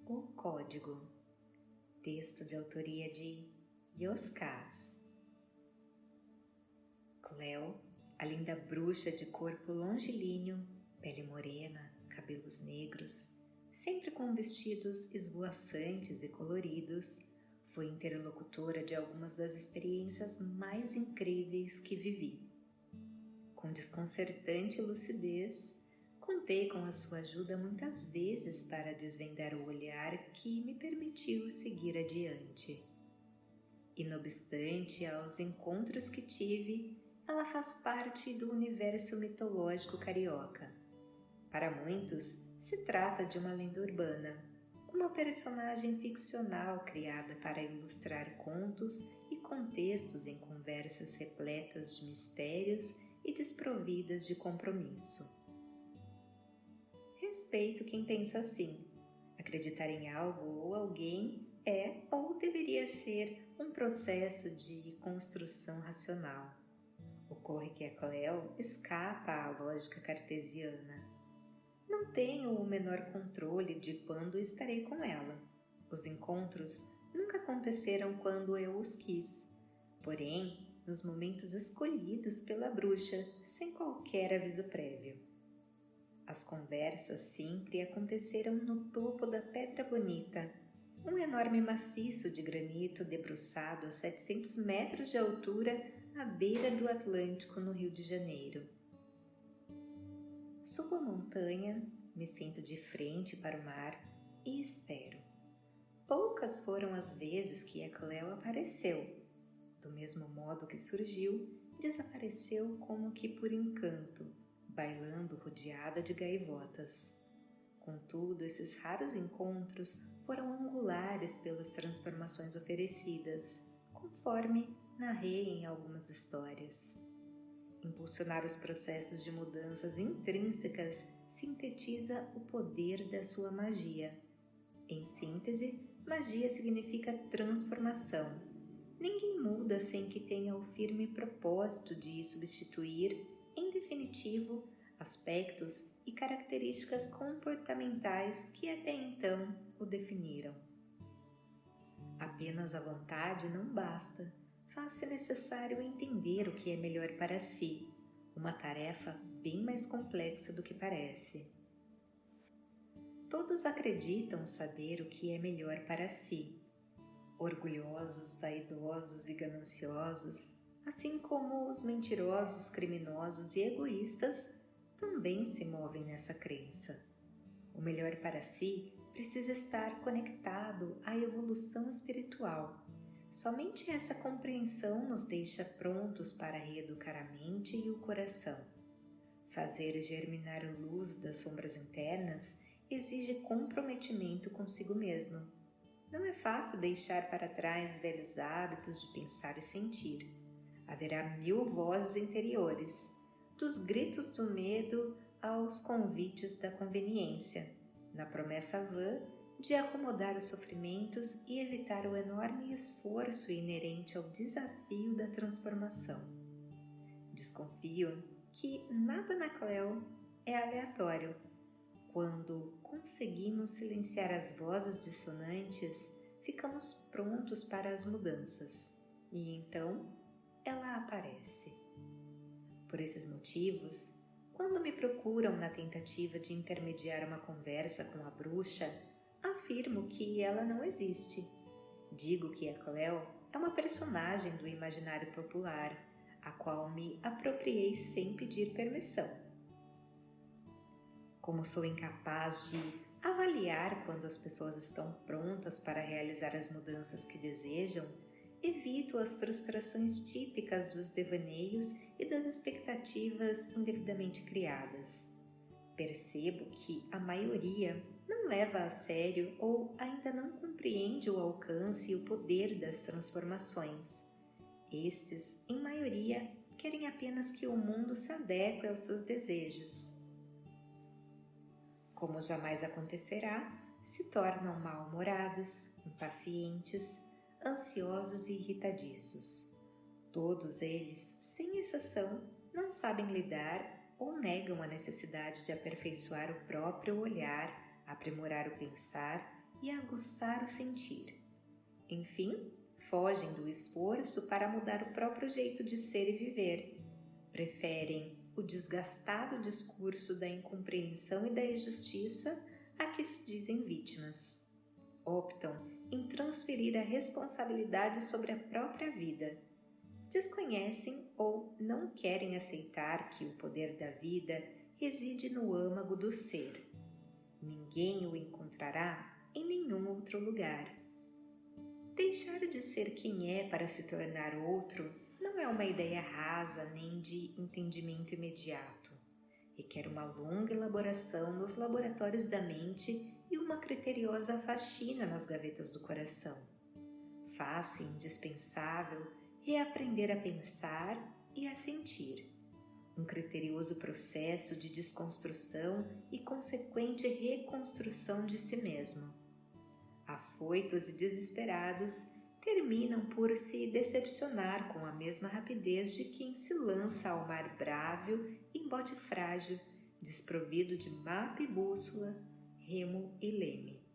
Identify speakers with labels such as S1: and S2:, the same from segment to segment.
S1: O Código. Texto de autoria de Yoskaz. Cleo, a linda bruxa de corpo longilíneo, pele morena, cabelos negros, sempre com vestidos esvoaçantes e coloridos, foi interlocutora de algumas das experiências mais incríveis que vivi. Com desconcertante lucidez, contei com a sua ajuda muitas vezes para desvendar o olhar que me permitiu seguir adiante. E não obstante aos encontros que tive, ela faz parte do universo mitológico carioca. Para muitos, se trata de uma lenda urbana, uma personagem ficcional criada para ilustrar contos e contextos em conversas repletas de mistérios e desprovidas de compromisso. Respeito quem pensa assim. Acreditar em algo ou alguém é ou deveria ser um processo de construção racional. Ocorre que a Cleo escapa à lógica cartesiana. Não tenho o menor controle de quando estarei com ela. Os encontros nunca aconteceram quando eu os quis, porém, nos momentos escolhidos pela bruxa, sem qualquer aviso prévio. As conversas sempre aconteceram no topo da Pedra Bonita, um enorme maciço de granito debruçado a 700 metros de altura à beira do Atlântico, no Rio de Janeiro. Subo a montanha, me sento de frente para o mar e espero. Poucas foram as vezes que a Cleo apareceu. Do mesmo modo que surgiu, desapareceu como que por encanto, bailando rodeada de gaivotas. Contudo, esses raros encontros foram angulares pelas transformações oferecidas, conforme narrei em algumas histórias. Impulsionar os processos de mudanças intrínsecas sintetiza o poder da sua magia. Em síntese, magia significa transformação. Ninguém muda sem que tenha o firme propósito de substituir, em definitivo, aspectos e características comportamentais que até então o definiram. Apenas a vontade não basta. Faz-se necessário entender o que é melhor para si, uma tarefa bem mais complexa do que parece. Todos acreditam saber o que é melhor para si. Orgulhosos, vaidosos e gananciosos, assim como os mentirosos, criminosos e egoístas, também se movem nessa crença. O melhor para si precisa estar conectado à evolução espiritual. Somente essa compreensão nos deixa prontos para reeducar a mente e o coração. Fazer germinar a luz das sombras internas exige comprometimento consigo mesmo. Não é fácil deixar para trás velhos hábitos de pensar e sentir. Haverá 1000 vozes interiores, dos gritos do medo aos convites da conveniência, na promessa vã de acomodar os sofrimentos e evitar o enorme esforço inerente ao desafio da transformação. Desconfio que nada na Cleo é aleatório. Quando conseguimos silenciar as vozes dissonantes, ficamos prontos para as mudanças, e então ela aparece. Por esses motivos, quando me procuram na tentativa de intermediar uma conversa com a bruxa, afirmo que ela não existe. Digo que a Cleo é uma personagem do imaginário popular, a qual me apropriei sem pedir permissão. Como sou incapaz de avaliar quando as pessoas estão prontas para realizar as mudanças que desejam, evito as frustrações típicas dos devaneios e das expectativas indevidamente criadas. Percebo que a maioria não leva a sério ou ainda não compreende o alcance e o poder das transformações. Estes, em maioria, querem apenas que o mundo se adeque aos seus desejos. Como jamais acontecerá, se tornam mal-humorados, impacientes, ansiosos e irritadiços. Todos eles, sem exceção, não sabem lidar ou negam a necessidade de aperfeiçoar o próprio olhar, aprimorar o pensar e aguçar o sentir. Enfim, fogem do esforço para mudar o próprio jeito de ser e viver. Preferem o desgastado discurso da incompreensão e da injustiça a que se dizem vítimas. Optam em transferir a responsabilidade sobre a própria vida. Desconhecem ou não querem aceitar que o poder da vida reside no âmago do ser. Ninguém o encontrará em nenhum outro lugar. Deixar de ser quem é para se tornar outro não é uma ideia rasa nem de entendimento imediato. Requer uma longa elaboração nos laboratórios da mente e uma criteriosa faxina nas gavetas do coração. Faz-se indispensável reaprender a pensar e a sentir. Um criterioso processo de desconstrução e consequente reconstrução de si mesmo. Afoitos e desesperados, terminam por se decepcionar com a mesma rapidez de quem se lança ao mar brávio em bote frágil, desprovido de mapa e bússola, remo e leme.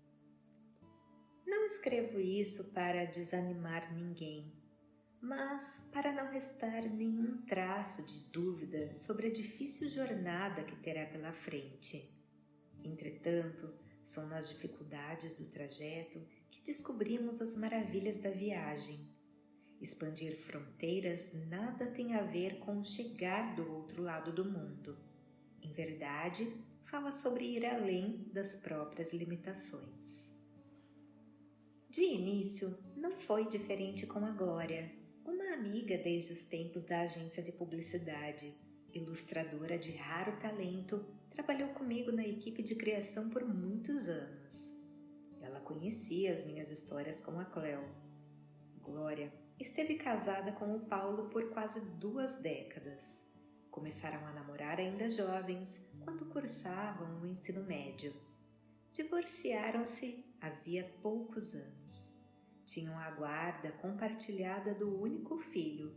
S1: Não escrevo isso para desanimar ninguém, mas para não restar nenhum traço de dúvida sobre a difícil jornada que terá pela frente. Entretanto, são nas dificuldades do trajeto que descobrimos as maravilhas da viagem. Expandir fronteiras nada tem a ver com chegar do outro lado do mundo. Em verdade, fala sobre ir além das próprias limitações. De início, não foi diferente com a Glória, uma amiga desde os tempos da agência de publicidade, ilustradora de raro talento. Trabalhou comigo na equipe de criação por muitos anos. Ela conhecia as minhas histórias com a Cleo. Glória esteve casada com o Paulo por quase 2 décadas. Começaram a namorar ainda jovens, quando cursavam o ensino médio. Divorciaram-se havia poucos anos. Tinham a guarda compartilhada do único filho.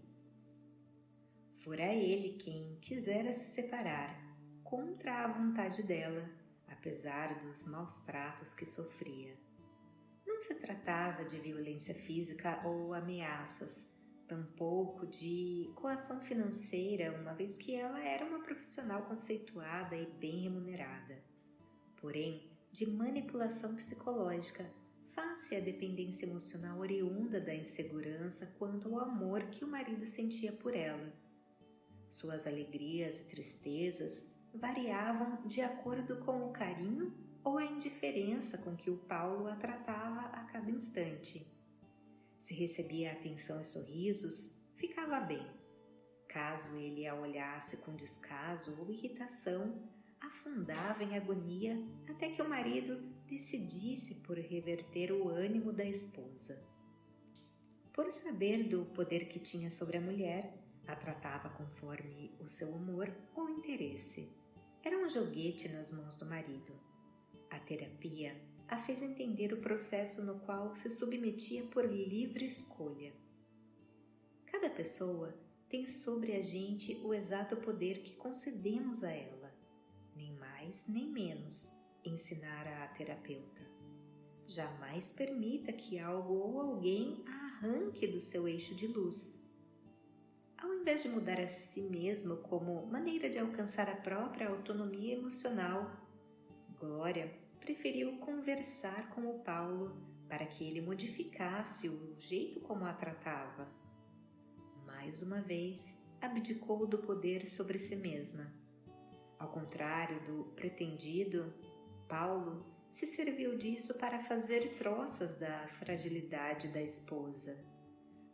S1: Fora ele quem quisera se separar, contra a vontade dela, apesar dos maus tratos que sofria. Não se tratava de violência física ou ameaças, tampouco de coação financeira, uma vez que ela era uma profissional conceituada e bem remunerada. Porém, de manipulação psicológica, face à dependência emocional oriunda da insegurança quanto ao amor que o marido sentia por ela. Suas alegrias e tristezas variavam de acordo com o carinho ou a indiferença com que o Paulo a tratava a cada instante. Se recebia atenção e sorrisos, ficava bem. Caso ele a olhasse com descaso ou irritação, afundava em agonia até que o marido decidisse por reverter o ânimo da esposa. Por saber do poder que tinha sobre a mulher, a tratava conforme o seu humor ou interesse. Era um joguete nas mãos do marido. A terapia a fez entender o processo no qual se submetia por livre escolha. Cada pessoa tem sobre a gente o exato poder que concedemos a ela, nem mais nem menos, ensinara a terapeuta. Jamais permita que algo ou alguém a arranque do seu eixo de luz. Ao invés de mudar a si mesmo como maneira de alcançar a própria autonomia emocional, Glória preferiu conversar com o Paulo para que ele modificasse o jeito como a tratava. Mais uma vez, abdicou do poder sobre si mesma. Ao contrário do pretendido, Paulo se serviu disso para fazer troças da fragilidade da esposa.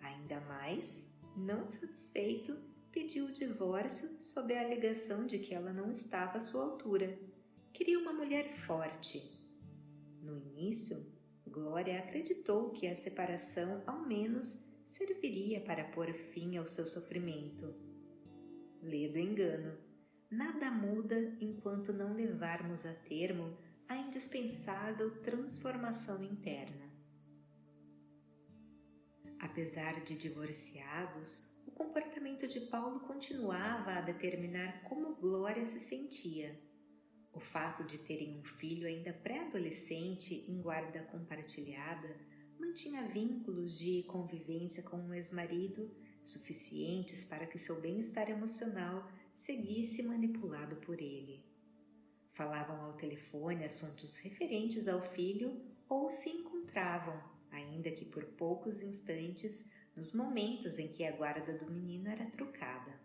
S1: Ainda mais, não satisfeito, pediu o divórcio sob a alegação de que ela não estava à sua altura. Queria uma mulher forte. No início, Glória acreditou que a separação, ao menos, serviria para pôr fim ao seu sofrimento. Ledo engano. Nada muda enquanto não levarmos a termo a indispensável transformação interna. Apesar de divorciados, o comportamento de Paulo continuava a determinar como Glória se sentia. O fato de terem um filho ainda pré-adolescente em guarda compartilhada mantinha vínculos de convivência com um ex-marido suficientes para que seu bem-estar emocional seguisse manipulado por ele. Falavam ao telefone assuntos referentes ao filho ou se encontravam, ainda que por poucos instantes, nos momentos em que a guarda do menino era trocada.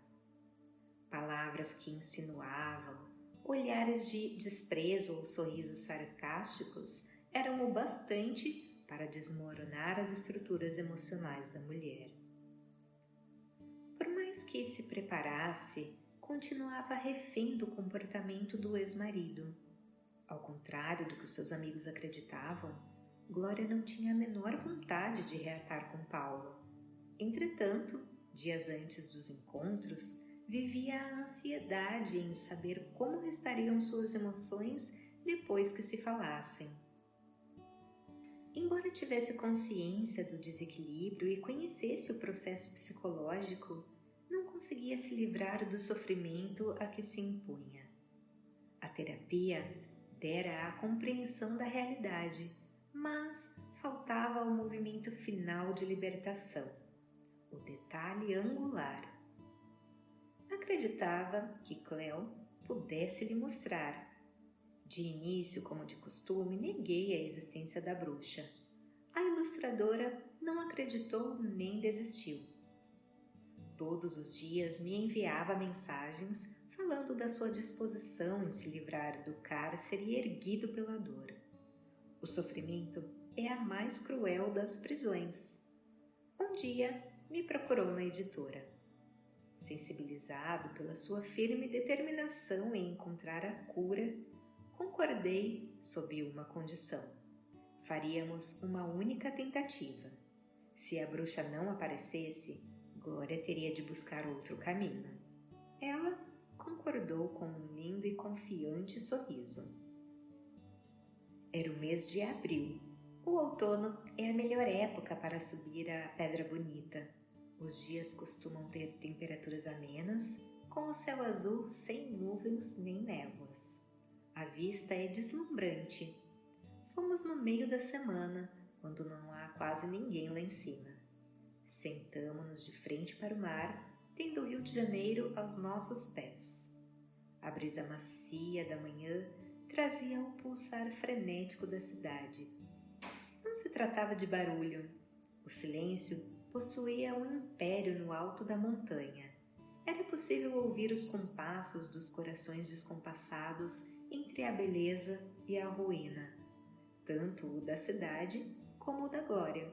S1: Palavras que insinuavam, olhares de desprezo ou sorrisos sarcásticos eram o bastante para desmoronar as estruturas emocionais da mulher. Por mais que se preparasse, continuava refém do comportamento do ex-marido. Ao contrário do que os seus amigos acreditavam, Glória não tinha a menor vontade de reatar com Paulo. Entretanto, dias antes dos encontros, vivia a ansiedade em saber como restariam suas emoções depois que se falassem. Embora tivesse consciência do desequilíbrio e conhecesse o processo psicológico, não conseguia se livrar do sofrimento a que se impunha. A terapia dera a compreensão da realidade, mas faltava o movimento final de libertação, o detalhe angular. Acreditava que Cleo pudesse lhe mostrar. De início, como de costume, neguei a existência da bruxa. A ilustradora não acreditou nem desistiu. Todos os dias me enviava mensagens falando da sua disposição em se livrar do cárcere erguido pela dor. O sofrimento é a mais cruel das prisões. Um dia me procurou na editora. Sensibilizado pela sua firme determinação em encontrar a cura, concordei sob uma condição. Faríamos uma única tentativa. Se a bruxa não aparecesse, Glória teria de buscar outro caminho. Ela concordou com um lindo e confiante sorriso. Era o mês de abril. O outono é a melhor época para subir a Pedra Bonita. Os dias costumam ter temperaturas amenas, com o céu azul sem nuvens nem névoas. A vista é deslumbrante. Fomos no meio da semana, quando não há quase ninguém lá em cima. Sentamo-nos de frente para o mar, tendo o Rio de Janeiro aos nossos pés. A brisa macia da manhã trazia o pulsar frenético da cidade. Não se tratava de barulho. O silêncio possuía um império no alto da montanha. Era possível ouvir os compassos dos corações descompassados entre a beleza e a ruína, tanto o da cidade como o da Glória.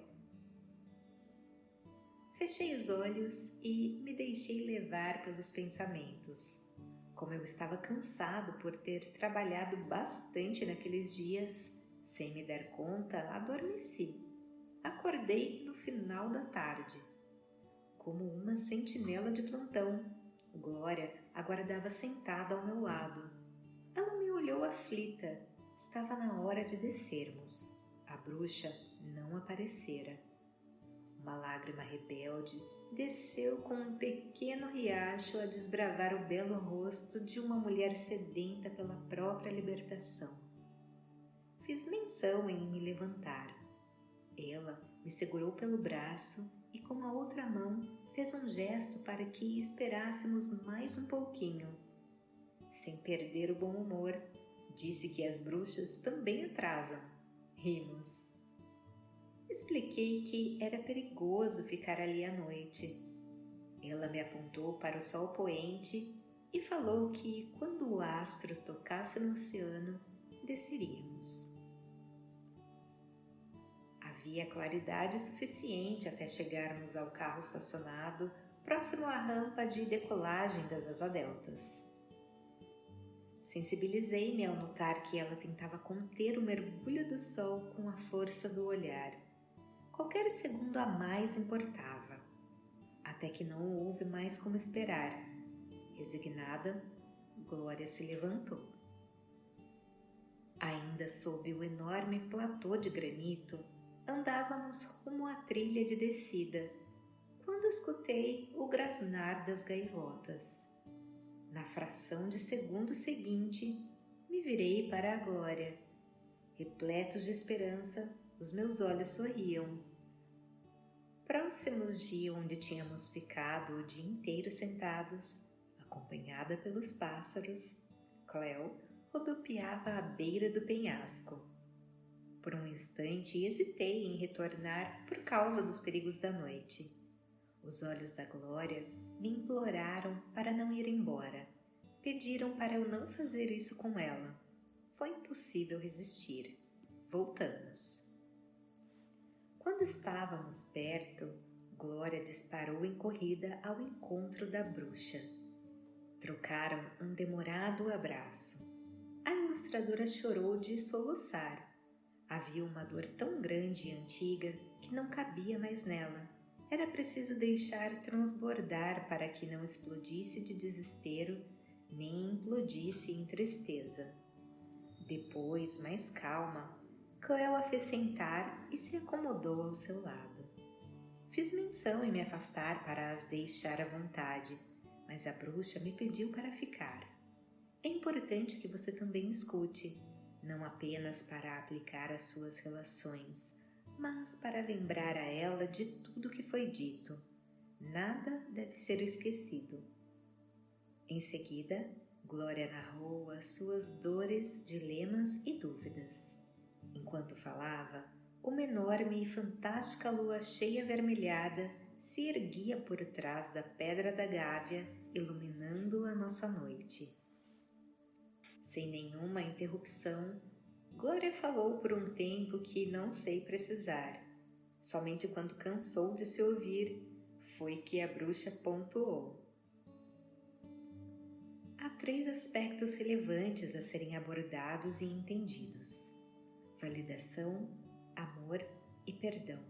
S1: Fechei os olhos e me deixei levar pelos pensamentos. Como eu estava cansado por ter trabalhado bastante naqueles dias, sem me dar conta, adormeci. Acordei no final da tarde. Como uma sentinela de plantão, Glória aguardava sentada ao meu lado. Ela me olhou aflita. Estava na hora de descermos. A bruxa não aparecera. Uma lágrima rebelde desceu com um pequeno riacho a desbravar o belo rosto de uma mulher sedenta pela própria libertação. Fiz menção em me levantar. Ela me segurou pelo braço e com a outra mão fez um gesto para que esperássemos mais um pouquinho. Sem perder o bom humor, disse que as bruxas também atrasam. Rimos. Expliquei que era perigoso ficar ali à noite. Ela me apontou para o sol poente e falou que, quando o astro tocasse no oceano, desceríamos. Havia claridade suficiente até chegarmos ao carro estacionado próximo à rampa de decolagem das asa-deltas. Sensibilizei-me ao notar que ela tentava conter o mergulho do sol com a força do olhar. Qualquer segundo a mais importava, até que não houve mais como esperar. Resignada, Glória se levantou. Ainda sob o enorme platô de granito, andávamos rumo à trilha de descida, quando escutei o grasnar das gaivotas. Na fração de segundo seguinte, me virei para a Glória. Repletos de esperança, os meus olhos sorriam. Próximos de onde tínhamos ficado o dia inteiro sentados, acompanhada pelos pássaros, Cleo rodopiava à beira do penhasco. Por um instante hesitei em retornar por causa dos perigos da noite. Os olhos da Glória me imploraram para não ir embora. Pediram para eu não fazer isso com ela. Foi impossível resistir. Voltamos. Quando estávamos perto, Glória disparou em corrida ao encontro da bruxa. Trocaram um demorado abraço. A ilustradora chorou de soluçar. Havia uma dor tão grande e antiga que não cabia mais nela. Era preciso deixar transbordar para que não explodisse de desespero nem implodisse em tristeza. Depois, mais calma, Cleo a fez sentar e se acomodou ao seu lado. Fiz menção em me afastar para as deixar à vontade, mas a bruxa me pediu para ficar. É importante que você também escute, não apenas para aplicar às suas relações, mas para lembrar a ela de tudo que foi dito. Nada deve ser esquecido. Em seguida, Glória narrou as suas dores, dilemas e dúvidas. Enquanto falava, uma enorme e fantástica lua cheia avermelhada se erguia por trás da Pedra da Gávea, iluminando a nossa noite. Sem nenhuma interrupção, Glória falou por um tempo que não sei precisar. Somente quando cansou de se ouvir, foi que a bruxa pontuou. Há 3 aspectos relevantes a serem abordados e entendidos: validação, amor e perdão.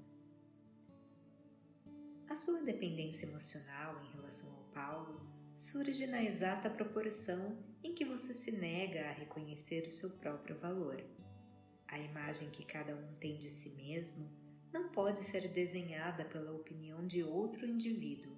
S1: A sua dependência emocional em relação ao Paulo surge na exata proporção em que você se nega a reconhecer o seu próprio valor. A imagem que cada um tem de si mesmo não pode ser desenhada pela opinião de outro indivíduo.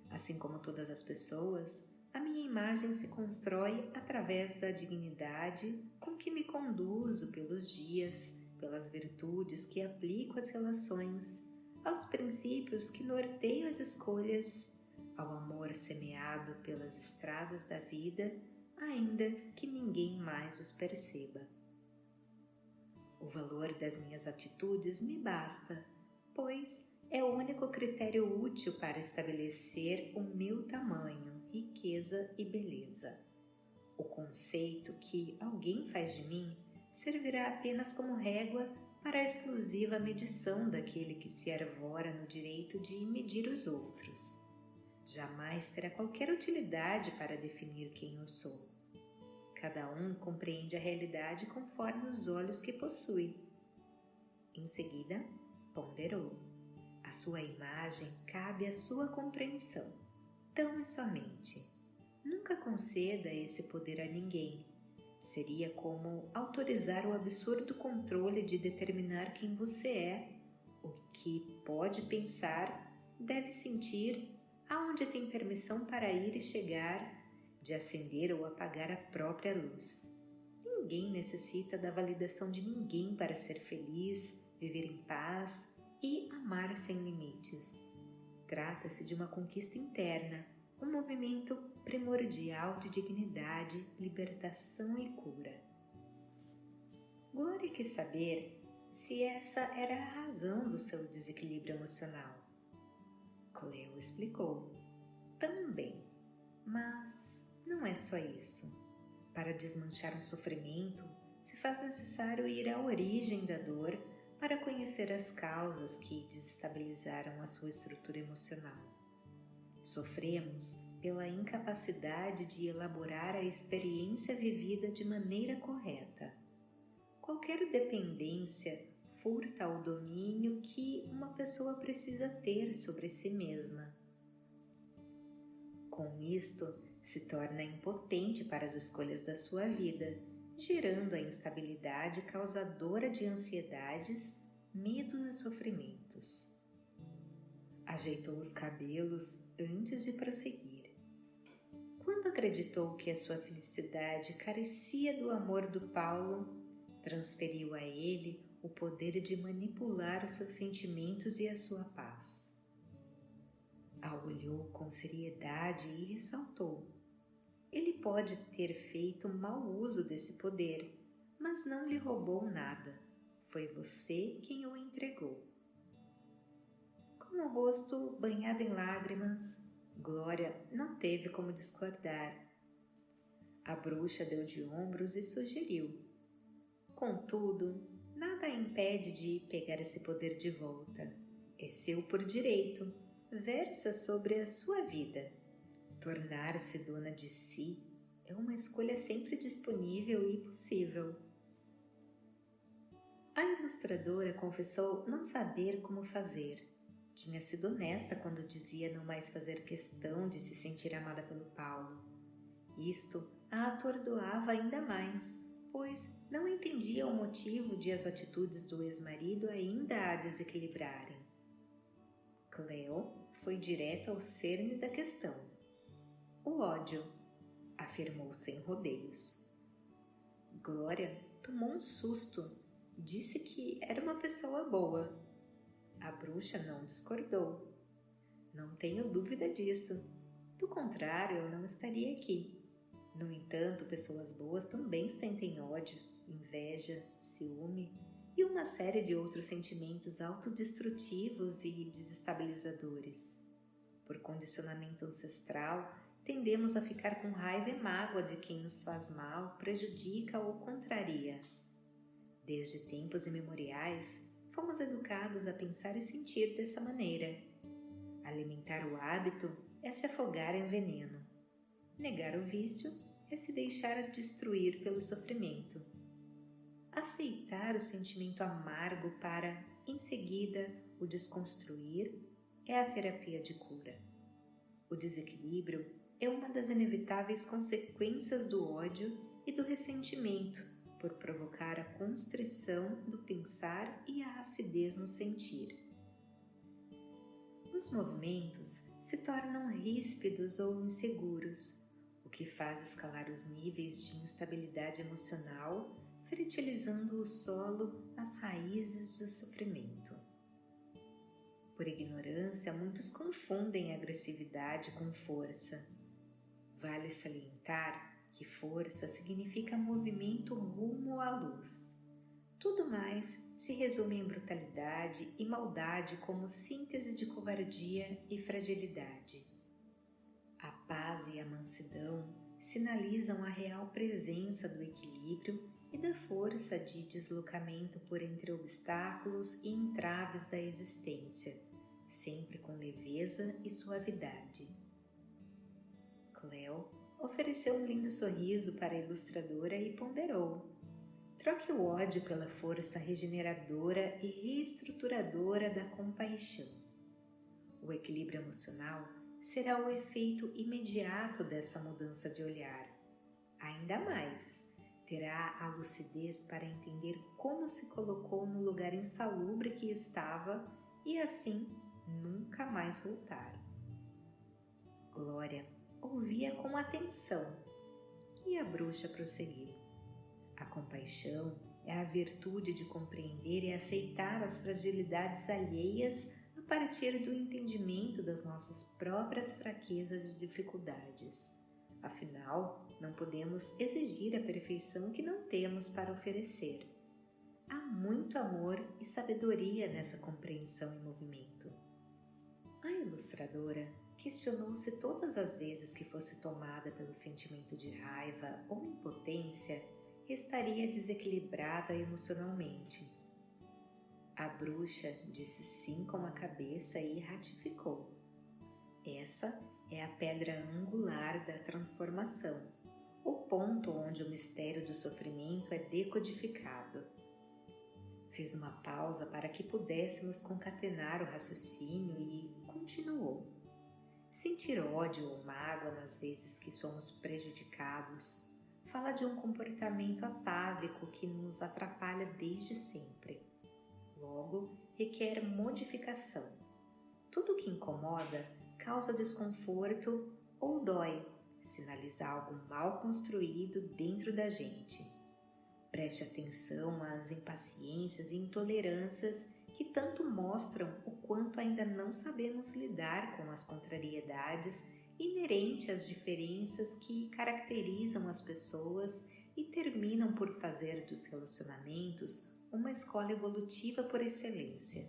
S1: Assim como todas as pessoas, a minha imagem se constrói através da dignidade com que me conduzo pelos dias, pelas virtudes que aplico às relações, aos princípios que norteiam as escolhas, ao amor semeado pelas estradas da vida, ainda que ninguém mais os perceba. O valor das minhas atitudes me basta, pois é o único critério útil para estabelecer o meu tamanho, riqueza e beleza. O conceito que alguém faz de mim servirá apenas como régua para a exclusiva medição daquele que se arvora no direito de medir os outros. Jamais terá qualquer utilidade para definir quem eu sou. Cada um compreende a realidade conforme os olhos que possui. Em seguida, ponderou. A sua imagem cabe à sua compreensão, tão e somente. Nunca conceda esse poder a ninguém. Seria como autorizar o absurdo controle de determinar quem você é, o que pode pensar, deve sentir, aonde tem permissão para ir e chegar, de acender ou apagar a própria luz. Ninguém necessita da validação de ninguém para ser feliz, viver em paz e amar sem limites. Trata-se de uma conquista interna, um movimento primordial de dignidade, libertação e cura. Glória quis saber se essa era a razão do seu desequilíbrio emocional. Cleo explicou. Também, mas não é só isso. Para desmanchar um sofrimento, se faz necessário ir à origem da dor para conhecer as causas que desestabilizaram a sua estrutura emocional. Sofremos pela incapacidade de elaborar a experiência vivida de maneira correta. Qualquer dependência furta o domínio que uma pessoa precisa ter sobre si mesma. Com isto, se torna impotente para as escolhas da sua vida, gerando a instabilidade causadora de ansiedades, medos e sofrimentos. Ajeitou os cabelos antes de prosseguir. Quando acreditou que a sua felicidade carecia do amor do Paulo, transferiu a ele o poder de manipular os seus sentimentos e a sua paz. A olhou com seriedade e ressaltou: ele pode ter feito mau uso desse poder, mas não lhe roubou nada. Foi você quem o entregou. Com o rosto banhado em lágrimas, Glória não teve como discordar. A bruxa deu de ombros e sugeriu: contudo, nada a impede de pegar esse poder de volta. É seu por direito, versa sobre a sua vida. Tornar-se dona de si é uma escolha sempre disponível e possível. A ilustradora confessou não saber como fazer. Tinha sido honesta quando dizia não mais fazer questão de se sentir amada pelo Paulo. Isto a atordoava ainda mais, pois não entendia o motivo de as atitudes do ex-marido ainda a desequilibrarem. Cleo foi direto ao cerne da questão. O ódio, afirmou sem rodeios. Glória tomou um susto, disse que era uma pessoa boa. A bruxa não discordou. Não tenho dúvida disso. Do contrário, eu não estaria aqui. No entanto, pessoas boas também sentem ódio, inveja, ciúme e uma série de outros sentimentos autodestrutivos e desestabilizadores. Por condicionamento ancestral, tendemos a ficar com raiva e mágoa de quem nos faz mal, prejudica ou contraria. Desde tempos imemoriais, fomos educados a pensar e sentir dessa maneira. Alimentar o hábito é se afogar em veneno. Negar o vício é se deixar destruir pelo sofrimento. Aceitar o sentimento amargo para, em seguida, o desconstruir é a terapia de cura. O desequilíbrio é uma das inevitáveis consequências do ódio e do ressentimento, por provocar a constrição do pensar e a acidez no sentir. Os movimentos se tornam ríspidos ou inseguros, o que faz escalar os níveis de instabilidade emocional, fertilizando o solo, as raízes do sofrimento. Por ignorância, muitos confundem agressividade com força. Vale salientar que força significa movimento rumo à luz. Tudo mais se resume em brutalidade e maldade como síntese de covardia e fragilidade. A paz e a mansidão sinalizam a real presença do equilíbrio e da força de deslocamento por entre obstáculos e entraves da existência, sempre com leveza e suavidade. Cleo ofereceu um lindo sorriso para a ilustradora e ponderou: troque o ódio pela força regeneradora e reestruturadora da compaixão. O equilíbrio emocional será o efeito imediato dessa mudança de olhar. Ainda mais, terá a lucidez para entender como se colocou no lugar insalubre que estava e assim nunca mais voltar. Glória ouvia com atenção e a bruxa prosseguiu: a compaixão é a virtude de compreender e aceitar as fragilidades alheias a partir do entendimento das nossas próprias fraquezas e dificuldades. Afinal, não podemos exigir a perfeição que não temos para oferecer. Há muito amor e sabedoria nessa compreensão em movimento. A ilustradora questionou-se todas as vezes que fosse tomada pelo sentimento de raiva ou impotência, estaria desequilibrada emocionalmente. A bruxa disse sim com a cabeça e ratificou: essa é a pedra angular da transformação, o ponto onde o mistério do sofrimento é decodificado. Fez uma pausa para que pudéssemos concatenar o raciocínio e continuou: sentir ódio ou mágoa nas vezes que somos prejudicados fala de um comportamento atávico que nos atrapalha desde sempre. Logo, requer modificação. Tudo que incomoda causa desconforto ou dói, sinaliza algo mal construído dentro da gente. Preste atenção às impaciências e intolerâncias que tanto mostram o quanto ainda não sabemos lidar com as contrariedades inerentes às diferenças que caracterizam as pessoas e terminam por fazer dos relacionamentos uma escola evolutiva por excelência.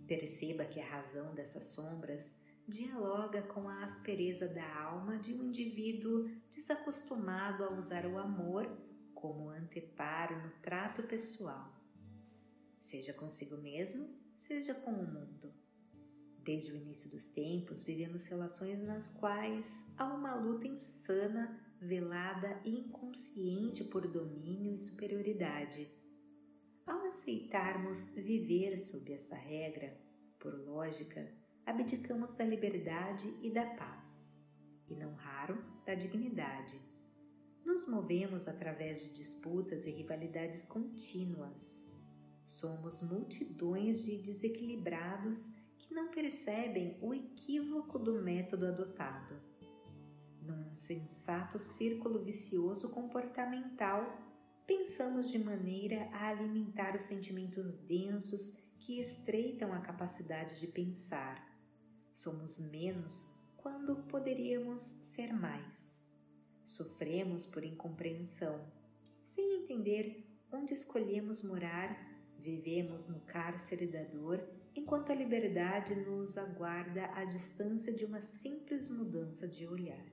S1: Perceba que a razão dessas sombras dialoga com a aspereza da alma de um indivíduo desacostumado a usar o amor como anteparo no trato pessoal, seja consigo mesmo, seja com o mundo. Desde o início dos tempos, vivemos relações nas quais há uma luta insana, velada e inconsciente por domínio e superioridade. Ao aceitarmos viver sob essa regra, por lógica, abdicamos da liberdade e da paz, e não raro da dignidade. Nos movemos através de disputas e rivalidades contínuas. Somos multidões de desequilibrados que não percebem o equívoco do método adotado. Num insensato círculo vicioso comportamental, pensamos de maneira a alimentar os sentimentos densos que estreitam a capacidade de pensar. Somos menos quando poderíamos ser mais. Sofremos por incompreensão. Sem entender onde escolhemos morar, vivemos no cárcere da dor, enquanto a liberdade nos aguarda à distância de uma simples mudança de olhar.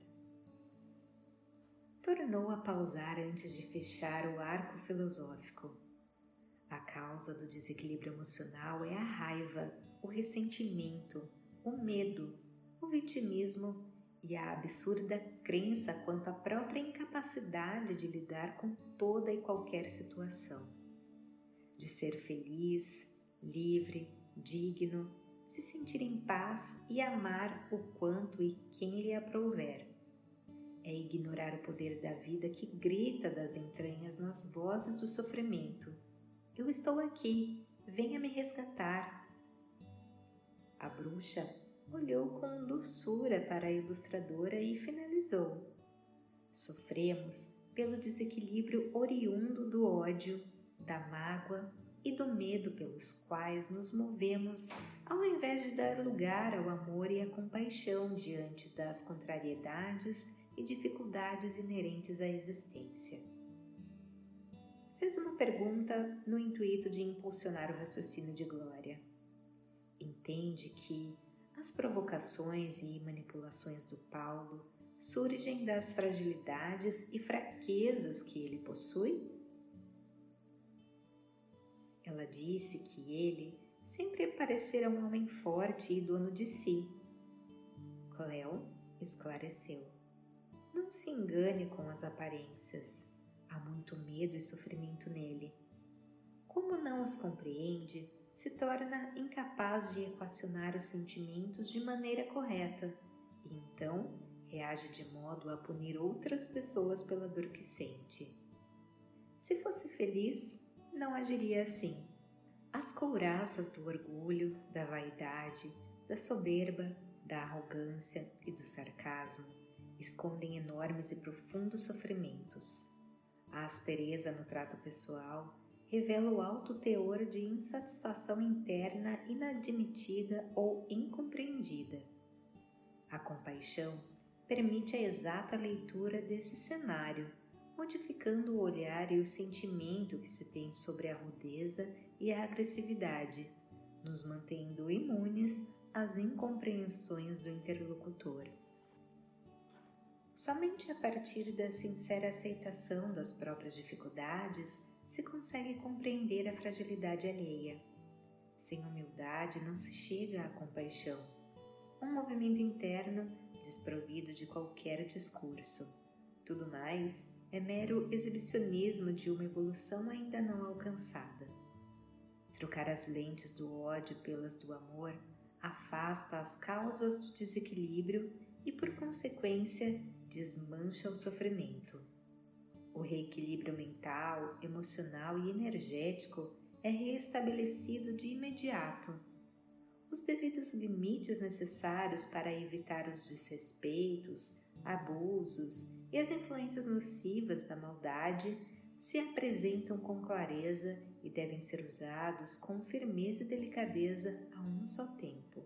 S1: Tornou a pausar antes de fechar o arco filosófico. A causa do desequilíbrio emocional é a raiva, o ressentimento, o medo, o vitimismo e a absurda crença quanto à própria incapacidade de lidar com toda e qualquer situação. De ser feliz, livre, digno, se sentir em paz e amar o quanto e quem lhe aprouver. É ignorar o poder da vida que grita das entranhas nas vozes do sofrimento. Eu estou aqui, venha me resgatar. A bruxa olhou com doçura para a ilustradora e finalizou. Sofremos pelo desequilíbrio oriundo do ódio, da mágoa e do medo pelos quais nos movemos, ao invés de dar lugar ao amor e à compaixão diante das contrariedades e dificuldades inerentes à existência. Fez uma pergunta no intuito de impulsionar o raciocínio de Glória. Entende que as provocações e manipulações do Paulo surgem das fragilidades e fraquezas que ele possui? Ela disse que ele sempre parecera um homem forte e dono de si. Cleo esclareceu. Não se engane com as aparências. Há muito medo e sofrimento nele. Como não os compreende, se torna incapaz de equacionar os sentimentos de maneira correta e então reage de modo a punir outras pessoas pela dor que sente. Se fosse feliz, não agiria assim. As couraças do orgulho, da vaidade, da soberba, da arrogância e do sarcasmo escondem enormes e profundos sofrimentos. A aspereza no trato pessoal revela o alto teor de insatisfação interna inadmitida ou incompreendida. A compaixão permite a exata leitura desse cenário, modificando o olhar e o sentimento que se tem sobre a rudeza e a agressividade, nos mantendo imunes às incompreensões do interlocutor. Somente a partir da sincera aceitação das próprias dificuldades se consegue compreender a fragilidade alheia. Sem humildade não se chega à compaixão, um movimento interno desprovido de qualquer discurso. Tudo mais é mero exibicionismo de uma evolução ainda não alcançada. Trocar as lentes do ódio pelas do amor afasta as causas do desequilíbrio e, por consequência, desmancha o sofrimento. O reequilíbrio mental, emocional e energético é reestabelecido de imediato. os devidos limites necessários para evitar os desrespeitos, abusos e as influências nocivas da maldade se apresentam com clareza e devem ser usados com firmeza e delicadeza a um só tempo.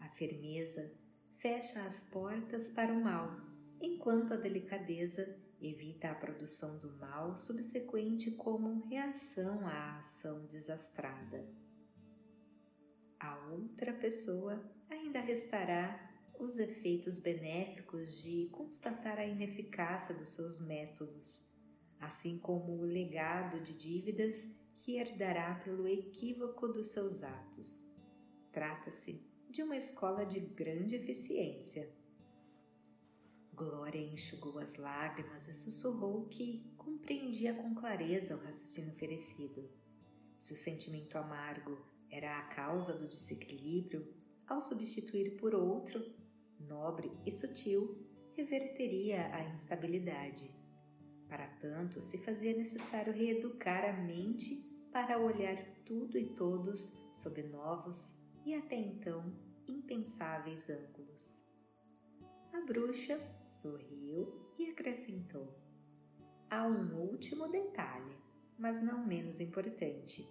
S1: A firmeza fecha as portas para o mal, enquanto a delicadeza evita a produção do mal subsequente como reação à ação desastrada. A outra pessoa ainda restará os efeitos benéficos de constatar a ineficácia dos seus métodos, assim como o legado de dívidas que herdará pelo equívoco dos seus atos. Trata-se de uma escola de grande eficiência. Glória enxugou as lágrimas e sussurrou que compreendia com clareza o raciocínio oferecido. Se o sentimento amargo era a causa do desequilíbrio, ao substituir por outro, nobre e sutil, reverteria a instabilidade. Para tanto, se fazia necessário reeducar a mente para olhar tudo e todos sob novos e até então impensáveis ângulos. A bruxa sorriu e acrescentou: há um último detalhe, mas não menos importante.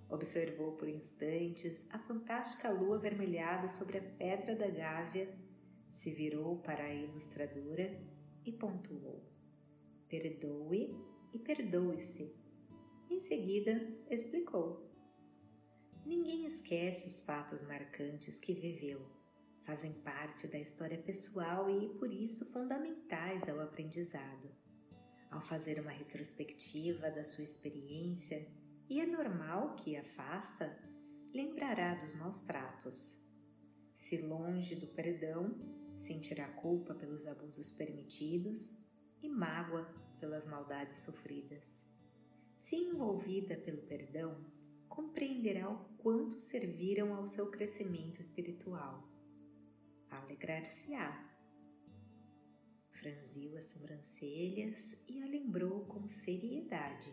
S1: Observou por instantes a fantástica lua avermelhada sobre a pedra da gávea, se virou para a ilustradora e pontuou: perdoe e perdoe-se. Em seguida, explicou: ninguém esquece os fatos marcantes que viveu. Fazem parte da história pessoal e, por isso, fundamentais ao aprendizado. Ao fazer uma retrospectiva da sua experiência, e é normal que a faça, lembrará dos maus tratos. Se longe do perdão, sentirá culpa pelos abusos permitidos e mágoa pelas maldades sofridas. Se envolvida pelo perdão, compreenderá o quanto serviram ao seu crescimento espiritual. Alegrar-se-á. Franziu as sobrancelhas e a lembrou com seriedade.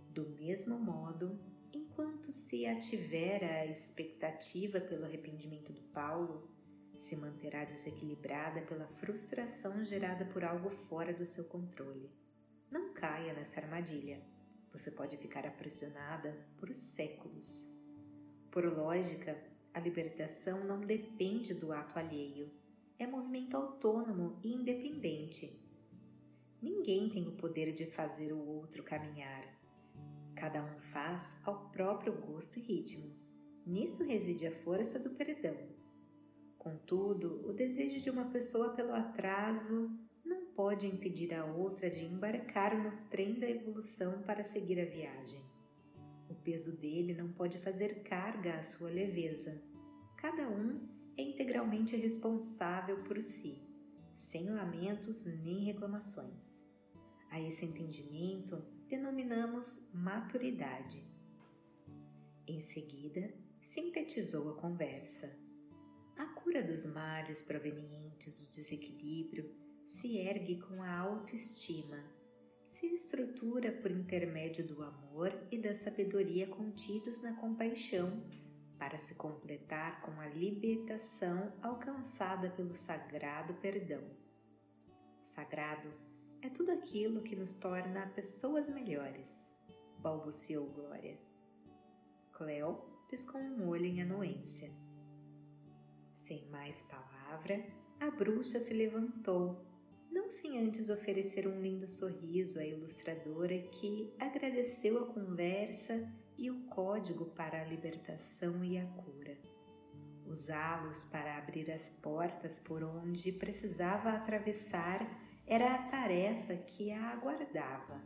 S1: Do mesmo modo, enquanto se ativer a expectativa pelo arrependimento do Paulo, se manterá desequilibrada pela frustração gerada por algo fora do seu controle. Não caia nessa armadilha. Você pode ficar aprisionada por séculos. Por lógica, a libertação não depende do ato alheio. É movimento autônomo e independente. Ninguém tem o poder de fazer o outro caminhar. Cada um faz ao próprio gosto e ritmo. Nisso reside a força do perdão. Contudo, o desejo de uma pessoa pelo atraso não pode impedir a outra de embarcar no trem da evolução para seguir a viagem. O peso dele não pode fazer carga à sua leveza. Cada um é integralmente responsável por si, sem lamentos nem reclamações. A esse entendimento denominamos maturidade. Em seguida, sintetizou a conversa. A cura dos males provenientes do desequilíbrio se ergue com a autoestima, se estrutura por intermédio do amor e da sabedoria contidos na compaixão, para se completar com a libertação alcançada pelo sagrado perdão. Sagrado é tudo aquilo que nos torna pessoas melhores, balbuciou Glória. Cleo piscou um olho em anuência. Sem mais palavra, a bruxa se levantou, não sem antes oferecer um lindo sorriso à ilustradora que agradeceu a conversa e o código para a libertação e a cura. Usá-los para abrir as portas por onde precisava atravessar era a tarefa que a aguardava.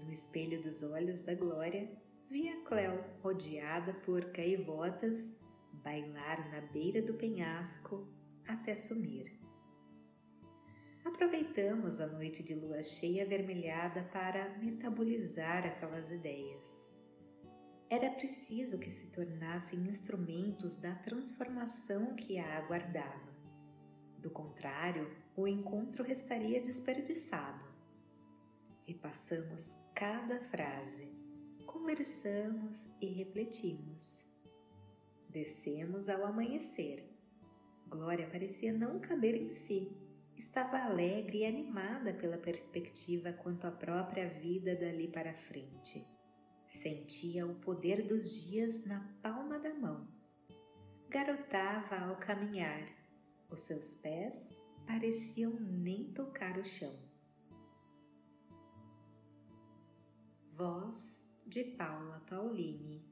S1: No espelho dos olhos da Glória, via Cleo, rodeada por gaivotas, bailar na beira do penhasco até sumir. Aproveitamos a noite de lua cheia avermelhada para metabolizar aquelas ideias. Era preciso que se tornassem instrumentos da transformação que a aguardava. Do contrário, o encontro restaria desperdiçado. Repassamos cada frase, conversamos e refletimos. Descemos ao amanhecer. Glória parecia não caber em si. Estava alegre e animada pela perspectiva quanto à própria vida dali para frente. Sentia o poder dos dias na palma da mão. Garotava ao caminhar. Os seus pés pareciam nem tocar o chão. Voz de Paula Pauline.